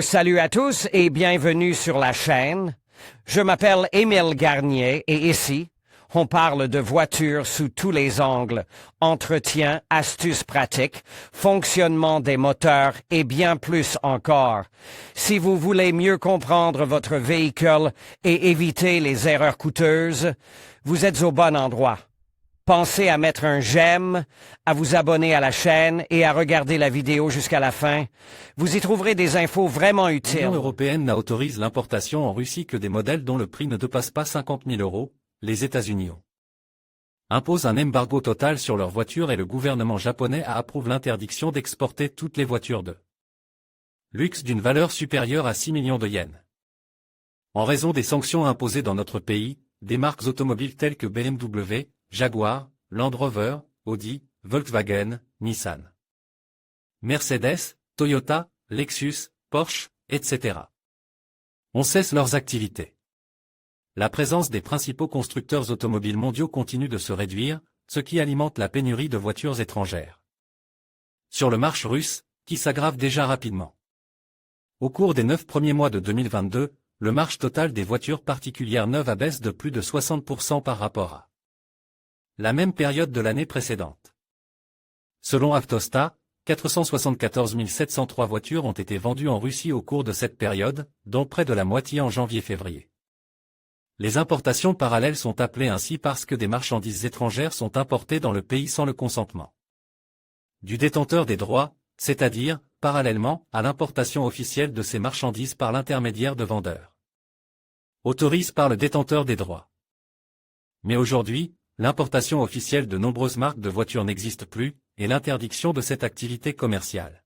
Salut à tous et bienvenue sur la chaîne. Je m'appelle Émile Garnier et ici, on parle de voitures sous tous les angles, entretien, astuces pratiques, fonctionnement des moteurs et bien plus encore. Si vous voulez mieux comprendre votre véhicule et éviter les erreurs coûteuses, vous êtes au bon endroit. Pensez à mettre un j'aime, à vous abonner à la chaîne et à regarder la vidéo jusqu'à la fin. Vous y trouverez des infos vraiment utiles. L'Union européenne n'autorise l'importation en Russie que des modèles dont le prix ne dépasse pas 50 000 €. Les États-Unis imposent un embargo total sur leurs voitures et le gouvernement japonais approuve l'interdiction d'exporter toutes les voitures de luxe d'une valeur supérieure à 6 millions de yens. En raison des sanctions imposées dans notre pays, des marques automobiles telles que BMW, Jaguar, Land Rover, Audi, Volkswagen, Nissan, Mercedes, Toyota, Lexus, Porsche, etc. on cesse leurs activités. La présence des principaux constructeurs automobiles mondiaux continue de se réduire, ce qui alimente la pénurie de voitures étrangères sur le marché russe, qui s'aggrave déjà rapidement. Au cours des 9 premiers mois de 2022, le marché total des voitures particulières neuves abaisse de plus de 60% par rapport à la même période de l'année précédente. Selon Avtosta, 474 703 voitures ont été vendues en Russie au cours de cette période, dont près de la moitié en janvier-février. Les importations parallèles sont appelées ainsi parce que des marchandises étrangères sont importées dans le pays sans le consentement du détenteur des droits, c'est-à-dire, parallèlement, à l'importation officielle de ces marchandises par l'intermédiaire de vendeurs autorisés par le détenteur des droits. Mais aujourd'hui, l'importation officielle de nombreuses marques de voitures n'existe plus, et l'interdiction de cette activité commerciale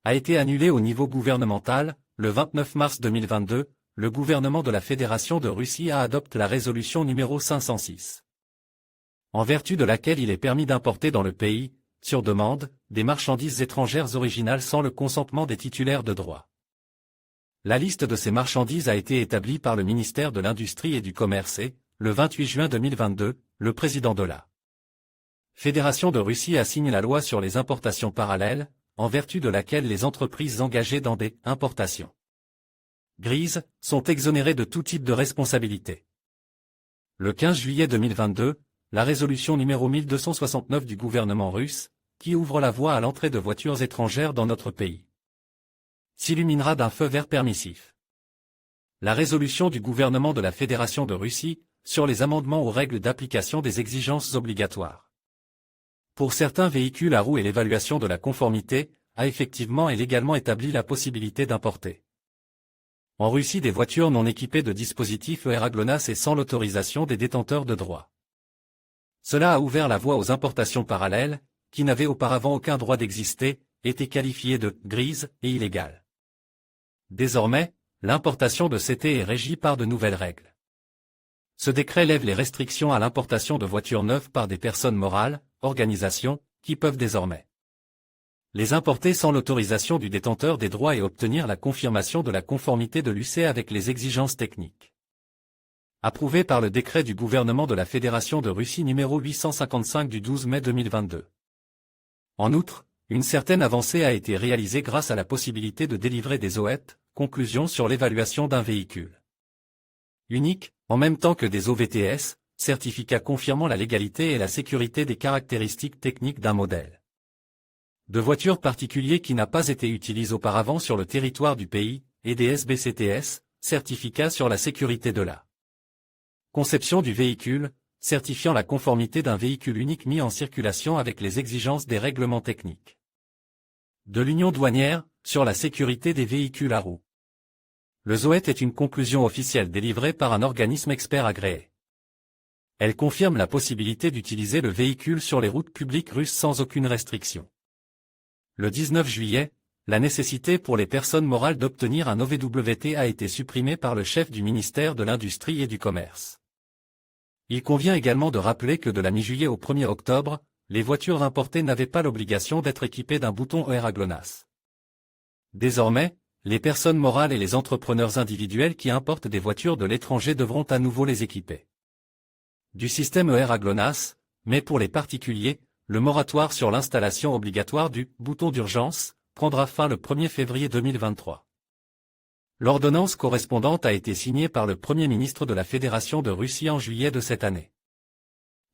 a été annulée au niveau gouvernemental. Le 29 mars 2022, le gouvernement de la Fédération de Russie a adopté la résolution numéro 506, en vertu de laquelle il est permis d'importer dans le pays, sur demande, des marchandises étrangères originales sans le consentement des titulaires de droits. La liste de ces marchandises a été établie par le ministère de l'Industrie et du Commerce et, le 28 juin 2022, le président de la Fédération de Russie a signé la loi sur les importations parallèles, en vertu de laquelle les entreprises engagées dans des importations grises sont exonérées de tout type de responsabilité. Le 15 juillet 2022, la résolution numéro 1269 du gouvernement russe, qui ouvre la voie à l'entrée de voitures étrangères dans notre pays, s'illuminera d'un feu vert permissif. La résolution du gouvernement de la Fédération de Russie, sur les amendements aux règles d'application des exigences obligatoires pour certains véhicules à roues et l'évaluation de la conformité, a effectivement et légalement établi la possibilité d'importer en Russie des voitures non équipées de dispositifs ERA GLONASS et sans l'autorisation des détenteurs de droits. Cela a ouvert la voie aux importations parallèles, qui n'avaient auparavant aucun droit d'exister, étaient qualifiées de « grises » et illégales. Désormais, l'importation de CT est régie par de nouvelles règles. Ce décret lève les restrictions à l'importation de voitures neuves par des personnes morales, organisations, qui peuvent désormais les importer sans l'autorisation du détenteur des droits et obtenir la confirmation de la conformité de l'UC avec les exigences techniques approuvé par le décret du gouvernement de la Fédération de Russie numéro 855 du 12 mai 2022. En outre, une certaine avancée a été réalisée grâce à la possibilité de délivrer des OET, conclusions sur l'évaluation d'un véhicule unique, en même temps que des OVTS, certificats confirmant la légalité et la sécurité des caractéristiques techniques d'un modèle de voiture particulier qui n'a pas été utilisé auparavant sur le territoire du pays, et des SBCTS, certificats sur la sécurité de la conception du véhicule, certifiant la conformité d'un véhicule unique mis en circulation avec les exigences des règlements techniques de l'Union douanière, sur la sécurité des véhicules à roues. Le ZOET est une conclusion officielle délivrée par un organisme expert agréé. Elle confirme la possibilité d'utiliser le véhicule sur les routes publiques russes sans aucune restriction. Le 19 juillet, la nécessité pour les personnes morales d'obtenir un OVWT a été supprimée par le chef du ministère de l'Industrie et du Commerce. Il convient également de rappeler que de la mi-juillet au 1er octobre, les voitures importées n'avaient pas l'obligation d'être équipées d'un bouton ERA GLONASS. Désormais, les personnes morales et les entrepreneurs individuels qui importent des voitures de l'étranger devront à nouveau les équiper du système ERA GLONASS, mais pour les particuliers, le moratoire sur l'installation obligatoire du « bouton d'urgence » prendra fin le 1er février 2023. L'ordonnance correspondante a été signée par le Premier ministre de la Fédération de Russie en juillet de cette année.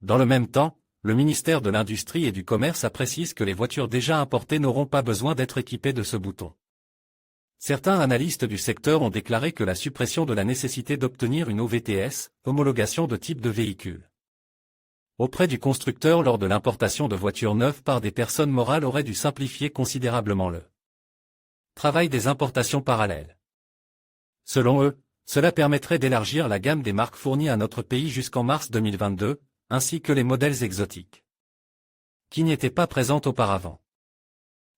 Dans le même temps, le ministère de l'Industrie et du Commerce a précisé que les voitures déjà importées n'auront pas besoin d'être équipées de ce bouton. Certains analystes du secteur ont déclaré que la suppression de la nécessité d'obtenir une OVTS, homologation de type de véhicule, auprès du constructeur lors de l'importation de voitures neuves par des personnes morales aurait dû simplifier considérablement le travail des importations parallèles. Selon eux, cela permettrait d'élargir la gamme des marques fournies à notre pays jusqu'en mars 2022, ainsi que les modèles exotiques, qui n'y étaient pas présentes auparavant.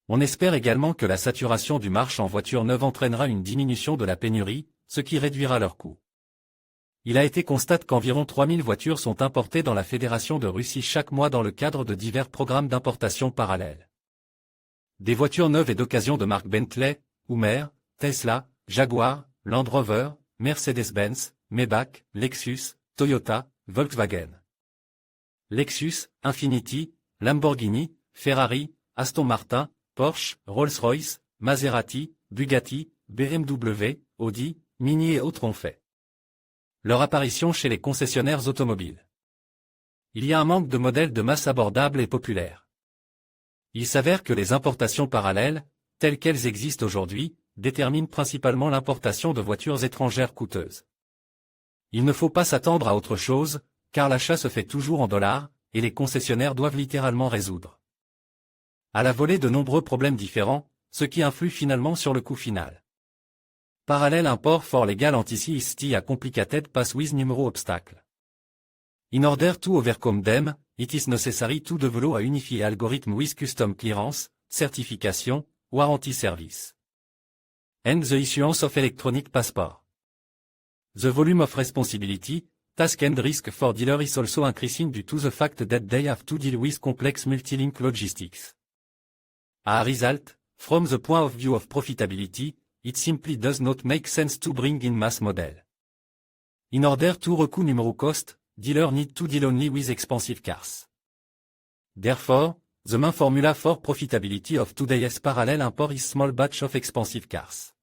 On espère également que la saturation du marché en voitures neuves entraînera une diminution de la pénurie, ce qui réduira leurs coûts. Il a été constaté qu'environ 3000 voitures sont importées dans la Fédération de Russie chaque mois dans le cadre de divers programmes d'importation parallèles. Des voitures neuves et d'occasion de marques Bentley, Hummer, Tesla, Jaguar, Land Rover, Mercedes-Benz, Maybach, Lexus, Toyota, Volkswagen, Lexus, Infiniti, Lamborghini, Ferrari, Aston Martin, Porsche, Rolls-Royce, Maserati, Bugatti, BMW, Audi, Mini et autres ont fait leur apparition chez les concessionnaires automobiles. Il y a un manque de modèles de masse abordables et populaires. Il s'avère que les importations parallèles, telles qu'elles existent aujourd'hui, déterminent principalement l'importation de voitures étrangères coûteuses. Il ne faut pas s'attendre à autre chose, car l'achat se fait toujours en dollars, et les concessionnaires doivent littéralement résoudre à la volée de nombreux problèmes différents, ce qui influe finalement sur le coût final. Parallel import for legal anti a complicated pass with numéro obstacle. In order to overcome them, it is necessary to develop a unified algorithm with custom clearance, certification, warranty service, and the issuance of electronic passport. The volume of responsibility, task and risk for dealer is also increasing due to the fact that they have to deal with complex multi-link logistics. As a result, from the point of view of profitability, it simply does not make sense to bring in mass model. In order to recoup numéro cost, dealer need to deal only with expensive cars. Therefore, the main formula for profitability of today's parallel import is small batch of expensive cars.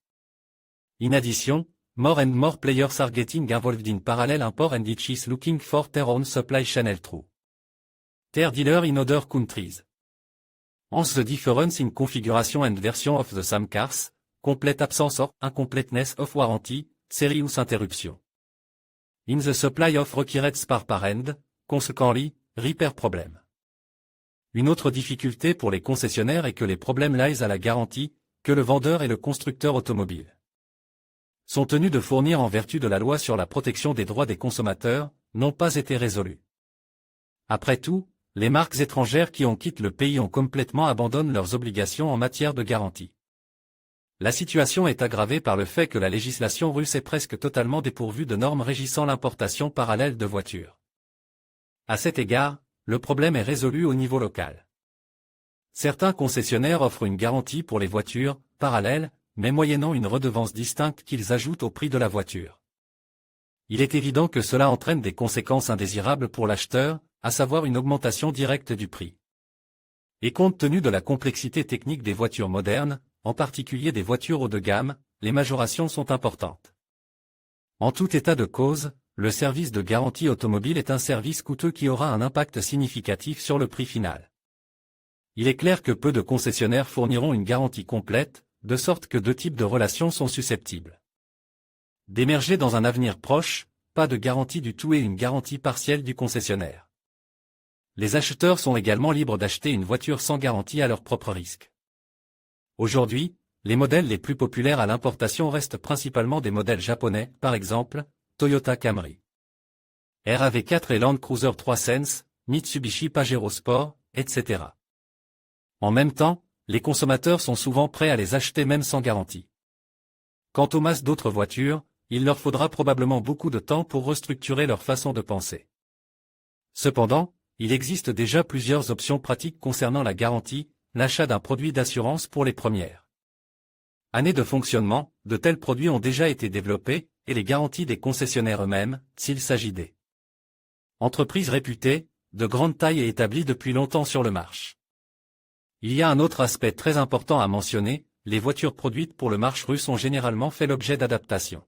In addition, more and more players are getting involved in parallel import and each is looking for their own supply channel through their dealer in other countries. Hence the difference in configuration and version of the same cars, complete absence or incompleteness of warranty, serious interruption in the supply of required spare parts, consequently, repair problem. Une autre difficulté pour les concessionnaires est que les problèmes liés à la garantie, que le vendeur et le constructeur automobile sont tenus de fournir en vertu de la loi sur la protection des droits des consommateurs, n'ont pas été résolus. Après tout, les marques étrangères qui ont quitté le pays ont complètement abandonné leurs obligations en matière de garantie. La situation est aggravée par le fait que la législation russe est presque totalement dépourvue de normes régissant l'importation parallèle de voitures. À cet égard, le problème est résolu au niveau local. Certains concessionnaires offrent une garantie pour les voitures parallèles, mais moyennant une redevance distincte qu'ils ajoutent au prix de la voiture. Il est évident que cela entraîne des conséquences indésirables pour l'acheteur, à savoir une augmentation directe du prix. Et compte tenu de la complexité technique des voitures modernes, en particulier des voitures haut de gamme, les majorations sont importantes. En tout état de cause, le service de garantie automobile est un service coûteux qui aura un impact significatif sur le prix final. Il est clair que peu de concessionnaires fourniront une garantie complète, de sorte que deux types de relations sont susceptibles d'émerger dans un avenir proche, pas de garantie du tout et une garantie partielle du concessionnaire. Les acheteurs sont également libres d'acheter une voiture sans garantie à leur propre risque. Aujourd'hui, les modèles les plus populaires à l'importation restent principalement des modèles japonais, par exemple, Toyota Camry, RAV4 et Land Cruiser 3 Sense, Mitsubishi Pajero Sport, etc. En même temps, les consommateurs sont souvent prêts à les acheter même sans garantie. Quant aux masses d'autres voitures, il leur faudra probablement beaucoup de temps pour restructurer leur façon de penser. Cependant, il existe déjà plusieurs options pratiques concernant la garantie, l'achat d'un produit d'assurance pour les premières années de fonctionnement, de tels produits ont déjà été développés, et les garanties des concessionnaires eux-mêmes, s'il s'agit des entreprises réputées, de grande taille et établies depuis longtemps sur le marché. Il y a un autre aspect très important à mentionner, les voitures produites pour le marché russe ont généralement fait l'objet d'adaptations.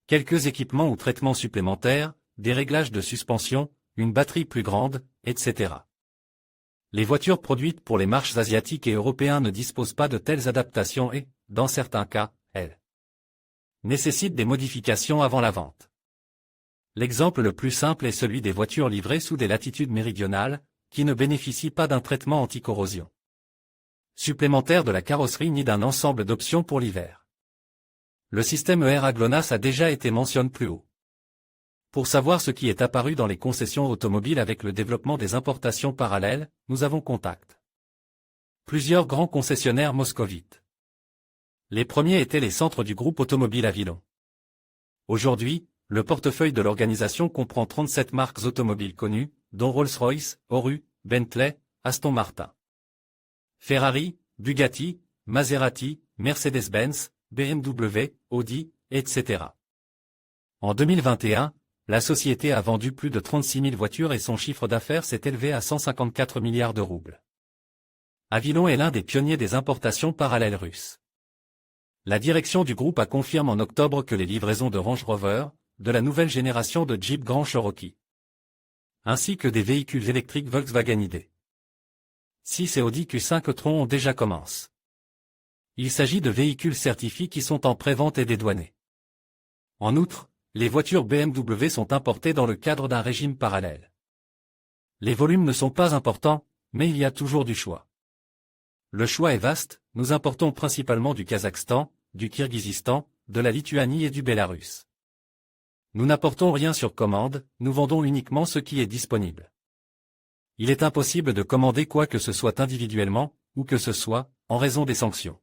Quelques équipements ou traitements supplémentaires, des réglages de suspension, une batterie plus grande, etc. Les voitures produites pour les marchés asiatiques et européens ne disposent pas de telles adaptations et, dans certains cas, elles nécessitent des modifications avant la vente. L'exemple le plus simple est celui des voitures livrées sous des latitudes méridionales, qui ne bénéficient pas d'un traitement anti-corrosion supplémentaire de la carrosserie ni d'un ensemble d'options pour l'hiver. Le système ERA GLONASS a déjà été mentionné plus haut. Pour savoir ce qui est apparu dans les concessions automobiles avec le développement des importations parallèles, nous avons contact plusieurs grands concessionnaires moscovites. Les premiers étaient les centres du groupe automobile Avilon. Aujourd'hui, le portefeuille de l'organisation comprend 37 marques automobiles connues, dont Rolls-Royce, Oru, Bentley, Aston Martin, Ferrari, Bugatti, Maserati, Mercedes-Benz, BMW, Audi, etc. En 2021, la société a vendu plus de 36 000 voitures et son chiffre d'affaires s'est élevé à 154 milliards de roubles. Avilon est l'un des pionniers des importations parallèles russes. La direction du groupe a confirmé en octobre que les livraisons de Range Rover, de la nouvelle génération de Jeep Grand Cherokee, ainsi que des véhicules électriques Volkswagen ID. 6 et Audi Q5 e-tron ont déjà commencé. Il s'agit de véhicules certifiés qui sont en pré-vente et dédouanés. En outre, les voitures BMW sont importées dans le cadre d'un régime parallèle. Les volumes ne sont pas importants, mais il y a toujours du choix. Le choix est vaste, nous importons principalement du Kazakhstan, du Kirghizistan, de la Lituanie et du Bélarus. Nous n'apportons rien sur commande, nous vendons uniquement ce qui est disponible. Il est impossible de commander quoi que ce soit individuellement, ou que ce soit, en raison des sanctions.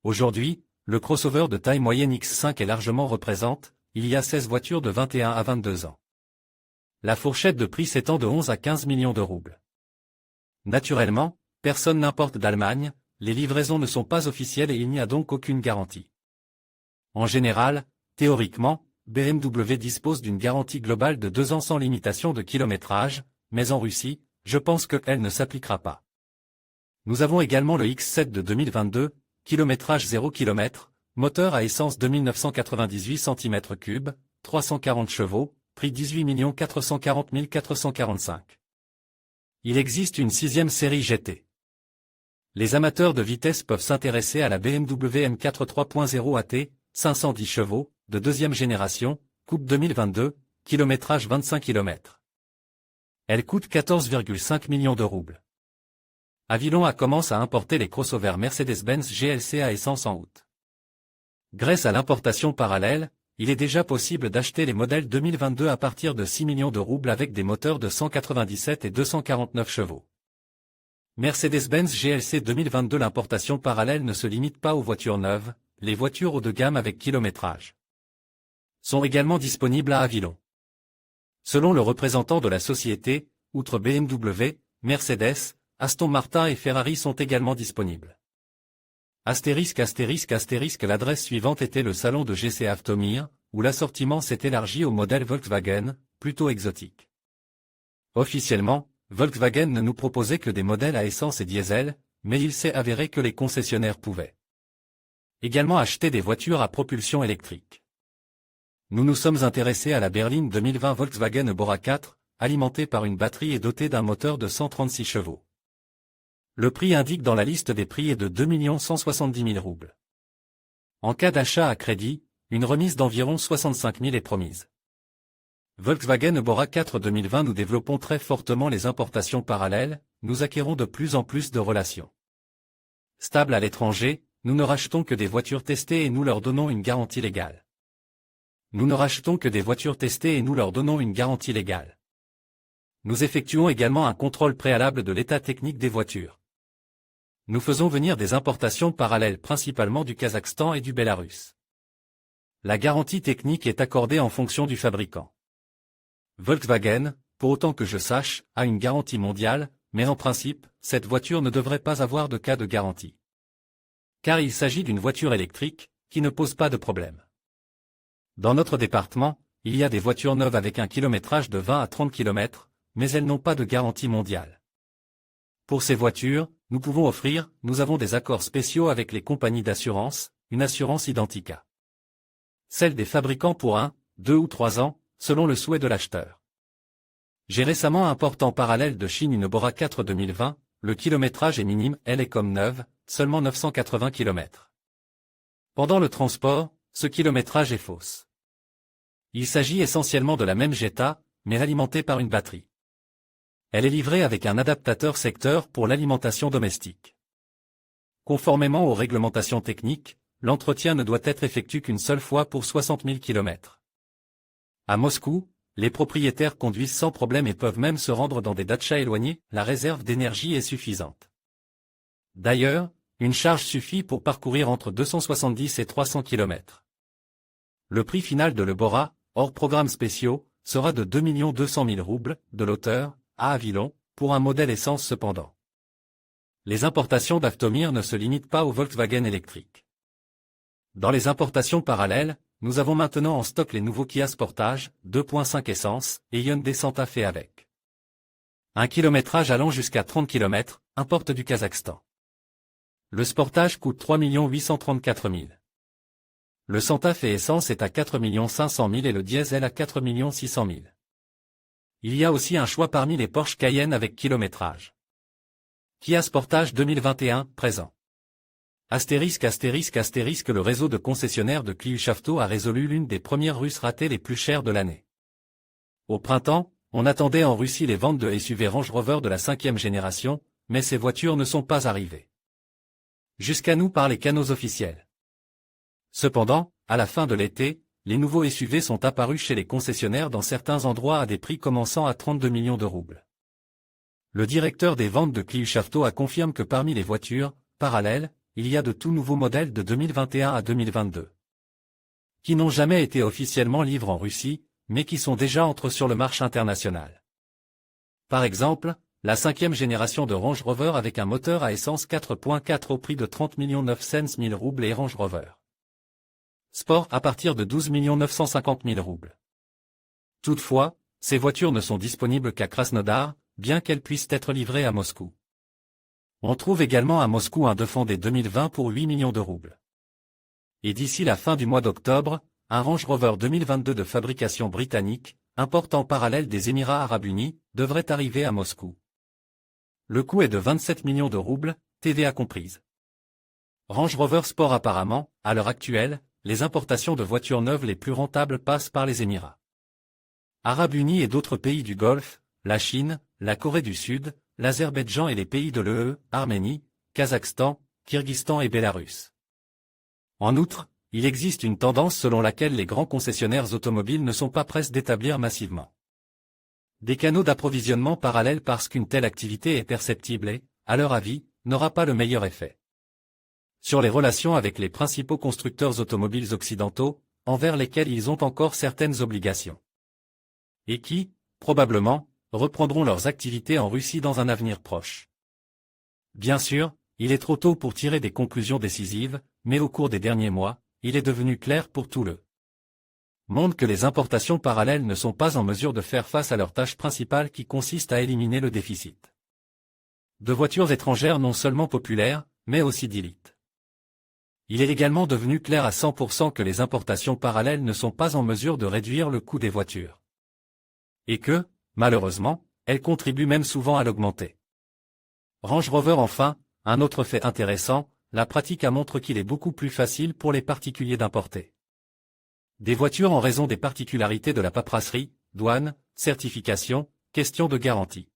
Aujourd'hui, le crossover de taille moyenne X5 est largement représente, il y a 16 voitures de 21 à 22 ans. La fourchette de prix s'étend de 11 à 15 millions de roubles. Naturellement, personne n'importe d'Allemagne, les livraisons ne sont pas officielles et il n'y a donc aucune garantie. En général, théoriquement, BMW dispose d'une garantie globale de 2 ans sans limitation de kilométrage, mais en Russie, je pense qu'elle ne s'appliquera pas. Nous avons également le X7 de 2022, kilométrage 0 km, moteur à essence 2998 cm3, 340 chevaux, prix 18 440 445. Il existe une 6e série GT. Les amateurs de vitesse peuvent s'intéresser à la BMW M4 3.0 AT, 510 chevaux, de 2e génération, coupe 2022, kilométrage 25 km. Elle coûte 14,5 millions de roubles. Avilon a commencé à importer les crossovers Mercedes-Benz GLC à essence en août. Grâce à l'importation parallèle, il est déjà possible d'acheter les modèles 2022 à partir de 6 millions de roubles avec des moteurs de 197 et 249 chevaux. Mercedes-Benz GLC 2022. L'importation parallèle ne se limite pas aux voitures neuves, les voitures haut de gamme avec kilométrage sont également disponibles à Avilon. Selon le représentant de la société, outre BMW, Mercedes, Aston Martin et Ferrari sont également disponibles. Astérisque. L'adresse suivante était le salon de GC Avtomir, où l'assortiment s'est élargi au modèle Volkswagen, plutôt exotique. Officiellement, Volkswagen ne nous proposait que des modèles à essence et diesel, mais il s'est avéré que les concessionnaires pouvaient également acheter des voitures à propulsion électrique. Nous nous sommes intéressés à la berline 2020 Volkswagen Bora 4, alimentée par une batterie et dotée d'un moteur de 136 chevaux. Le prix indique dans la liste des prix est de 2 170 000 roubles. En cas d'achat à crédit, une remise d'environ 65 000 est promise. Volkswagen Bora 4 2020. Nous développons très fortement les importations parallèles, nous acquérons de plus en plus de relations stables à l'étranger, nous ne rachetons que des voitures testées et nous leur donnons une garantie légale. Nous ne rachetons que des voitures testées et nous leur donnons une garantie légale. Nous effectuons également un contrôle préalable de l'état technique des voitures. Nous faisons venir des importations parallèles principalement du Kazakhstan et du Bélarus. La garantie technique est accordée en fonction du fabricant. Volkswagen, pour autant que je sache, a une garantie mondiale, mais en principe, cette voiture ne devrait pas avoir de cas de garantie. Car il s'agit d'une voiture électrique, qui ne pose pas de problème. Dans notre département, il y a des voitures neuves avec un kilométrage de 20 à 30 km, mais elles n'ont pas de garantie mondiale. Pour ces voitures, nous avons des accords spéciaux avec les compagnies d'assurance, une assurance Identica. Celle des fabricants pour 1, 2 ou 3 ans, selon le souhait de l'acheteur. J'ai récemment importé en parallèle de Chine une Bora 4 2020, le kilométrage est minime, elle est comme neuve, seulement 980 km. Pendant le transport, ce kilométrage est fausse. Il s'agit essentiellement de la même Jetta, mais alimentée par une batterie. Elle est livrée avec un adaptateur secteur pour l'alimentation domestique. Conformément aux réglementations techniques, l'entretien ne doit être effectué qu'une seule fois pour 60 000 km. À Moscou, les propriétaires conduisent sans problème et peuvent même se rendre dans des dachas éloignés, la réserve d'énergie est suffisante. D'ailleurs, une charge suffit pour parcourir entre 270 et 300 km. Le prix final de le Bora, hors programmes spéciaux, sera de 2 200 000 roubles, de l'auteur, à Avilon, pour un modèle essence cependant. Les importations d'Avtomir ne se limitent pas au Volkswagen électrique. Dans les importations parallèles, nous avons maintenant en stock les nouveaux Kia Sportage, 2.5 essence, et Hyundai Santa Fe avec un kilométrage allant jusqu'à 30 km, importe du Kazakhstan. Le Sportage coûte 3 834 000. Le Santa Fe essence est à 4 500 000 et le diesel à 4 600 000. Il y a aussi un choix parmi les Porsche Cayenne avec kilométrage. Kia Sportage 2021, présent. Astérisque, le réseau de concessionnaires de Kliushafto a résolu l'une des premières Russes ratées les plus chères de l'année. Au printemps, on attendait en Russie les ventes de SUV Range Rover de la 5e génération, mais ces voitures ne sont pas arrivées. Jusqu'à nous par les canaux officiels. Cependant, à la fin de l'été, les nouveaux SUV sont apparus chez les concessionnaires dans certains endroits à des prix commençant à 32 millions de roubles. Le directeur des ventes de Kliushafto a confirmé que parmi les voitures, parallèles, il y a de tout nouveaux modèles de 2021 à 2022. Qui n'ont jamais été officiellement livrés en Russie, mais qui sont déjà entrés sur le marché international. Par exemple, la 5e génération de Range Rover avec un moteur à essence 4.4 au prix de 30 900 000 roubles et Range Rover Sport à partir de 12 950 000 roubles. Toutefois, ces voitures ne sont disponibles qu'à Krasnodar, bien qu'elles puissent être livrées à Moscou. On trouve également à Moscou un Defender 2020 pour 8 millions de roubles. Et d'ici la fin du mois d'octobre, un Range Rover 2022 de fabrication britannique, importé en parallèle des Émirats Arabes Unis, devrait arriver à Moscou. Le coût est de 27 millions de roubles, TVA comprise. Range Rover Sport apparemment, à l'heure actuelle, les importations de voitures neuves les plus rentables passent par les Émirats Arabes Unis et d'autres pays du Golfe, la Chine, la Corée du Sud, l'Azerbaïdjan et les pays de l'UE, Arménie, Kazakhstan, Kirghizstan et Bélarus. En outre, il existe une tendance selon laquelle les grands concessionnaires automobiles ne sont pas pressés d'établir massivement des canaux d'approvisionnement parallèles parce qu'une telle activité est perceptible et, à leur avis, n'aura pas le meilleur effet sur les relations avec les principaux constructeurs automobiles occidentaux, envers lesquels ils ont encore certaines obligations. Et qui, probablement, reprendront leurs activités en Russie dans un avenir proche. Bien sûr, il est trop tôt pour tirer des conclusions décisives, mais au cours des derniers mois, il est devenu clair pour tout le monde que les importations parallèles ne sont pas en mesure de faire face à leur tâche principale qui consiste à éliminer le déficit de voitures étrangères non seulement populaires, mais aussi d'élite. Il est également devenu clair à 100% que les importations parallèles ne sont pas en mesure de réduire le coût des voitures. Et que, malheureusement, elles contribuent même souvent à l'augmenter. Range Rover enfin, un autre fait intéressant, la pratique a montré qu'il est beaucoup plus facile pour les particuliers d'importer des voitures en raison des particularités de la paperasserie, douane, certification, question de garantie.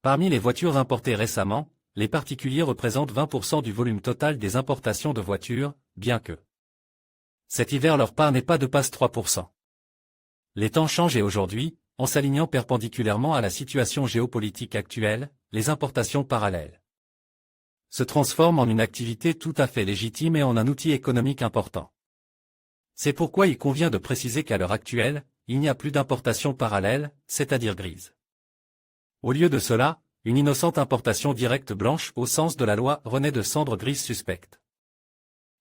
Parmi les voitures importées récemment, les particuliers représentent 20% du volume total des importations de voitures, bien que cet hiver leur part n'est pas de passe 3%. Les temps changent et aujourd'hui, en s'alignant perpendiculairement à la situation géopolitique actuelle, les importations parallèles se transforment en une activité tout à fait légitime et en un outil économique important. C'est pourquoi il convient de préciser qu'à l'heure actuelle, il n'y a plus d'importation parallèle, c'est-à-dire grise. Au lieu de cela, une innocente importation directe blanche au sens de la loi renaît de cendres grises suspectes.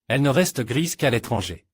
Elle ne reste grise qu'à l'étranger.